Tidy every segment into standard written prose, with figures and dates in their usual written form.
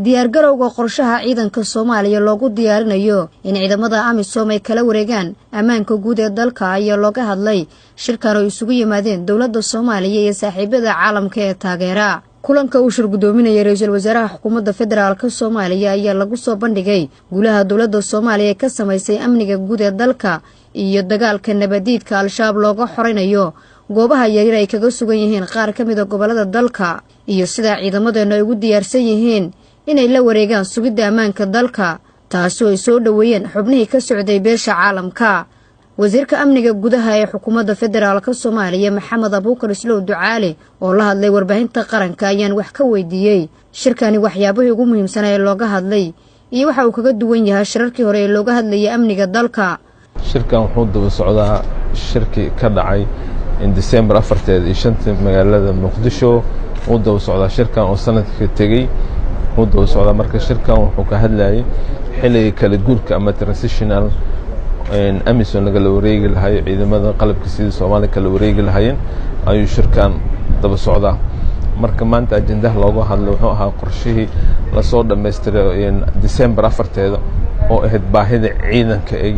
diyaar garowga qorshaha ciidanka Soomaaliya loogu diyaarinayo in ciidamada amisom ay kala wareegaan ammaanka guud ee dalka ayaa looga hadlay shirkan oo isugu yimaadeen dawladda Soomaaliya iyo saaxiibada caalamka ee taageera kulanka uu shir gudoominaya ra'iisul wasaaraha xukuumadda federaalka Soomaaliya ayaa lagu soo bandhigay guulaha dawladda Soomaaliya ka samaysay amniga guud ee dalka iyo dagaalka nabadiidka al-shabaab looga xoreynayo goobaha yaryar ay kaga sugan yihiin qaar ka mid ah gobolada dalka iyo sida ciidamadeena ugu diyaarsan yihiin inay la wareegaan sugidda ammaanka dalka taasoo ay soo dhaweeyeen xubnihii ka socday beesha caalamka wasiirka amniga gudaha ee xukuumadda federaalka Soomaaliya Maxamed Abuukar Islow Ducaale oo la hadlay warbaahinta qaranka ayaan wax ka weydiiyay shirkani waxyaabaha ugu muhiimsan ee looga hadlay iyo waxa uu kaga duwan yahay shirarkii hore ee looga hadlayay amniga dalka shirkan wuxuu daba socdaa shirki ka dhacay in December 4 iyo 5 magaalada Muqdisho uu daba socdaa shirkan oo sanadkii tagay uu daba socdaa marka shirkan wuxuu ka hadlayay xilliga kala guurka ama transitional amisom laga wareegi lahayo ciidamada qalabka sida Soomaaliya kala wareegi lahaayeen ayuu shirkan daba socdaa marka maanta ajendaha looga hadlo wuxuu ahaa qorshihii la soo dhameystiray December 4 oo ahayd baahida ciidanka ay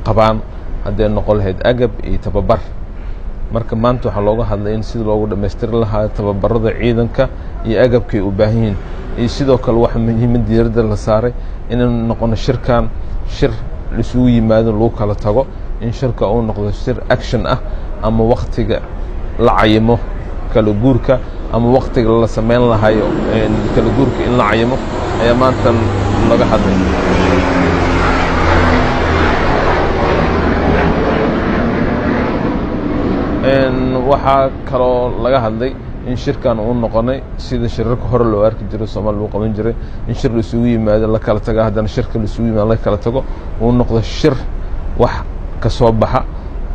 qabaan haddii noqon lahayd agab iyo tababar marka maanta waxa looga hadlay in sida loogu dhameystiri lahaa tababarada ciidanka iyo agabkay u baahan yihiin iyo sidoo kale waxa muhiimad diiradda la saaray inuu noqono shirkan shir isugu yimaado loo kala tago in shirka uu noqdo shir action ah ama waqtiga la cayimo kala guurka ama waqtiga la sameyn lahayo kala guurka in la cayimo ayaa maanta laga hadlay waxaa kaloo laga hadlay in shirkan uu noqonay sida shirarka hore loo arki jiray Soomaaliya loo qaban jiray in shir la isugu yimaado la kala tago haddana shirka la isugu yimaado la kala tago uu noqdo shir wax ka soo baxa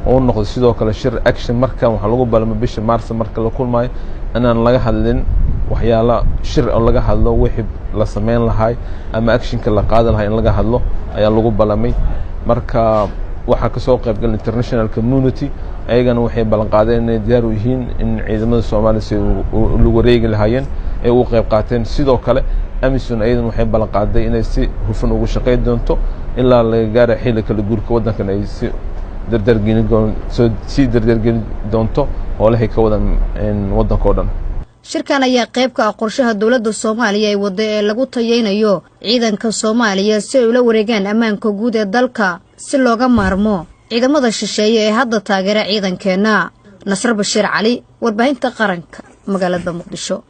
uu noqdo sidoo kale shir action markan waxa lagu balmay bisha Maarso marka la kulmay inaan laga hadlin waxyaalo shir oo laga hadlo wixii la sameyn lahaay ama actionka la qaadan lahaay in laga hadlo ayaa lagu balmay marka waxa ka soo qayb gal international community ayagana waxay balan qaadeen inay diyaar u yihiin in ciidamada Soomaaliya si lagu wareegi lahaayeen ay u qayb qaateen sidoo kale amisom ayadana waxay balan qaaday inay si hufan ugu shaqeyn doonto ilaa la gaaro xilli kala guurka wadanka ay si dardargelin doonto oo la ka wadan wadanka oo dhan shirkan ayaa qayb ka ah qorshaha dawladda Soomaaliya ay wada ee lagu tayeynayo ciidanka Soomaaliya si ay ula wareegaan ammaanka guud ee dalka si looga maarmo ciidamada shisheeye ee hadda taageera ciidankeena Nasr Bashiir Cali warbaahinta qaranka magaalada Muqdisho.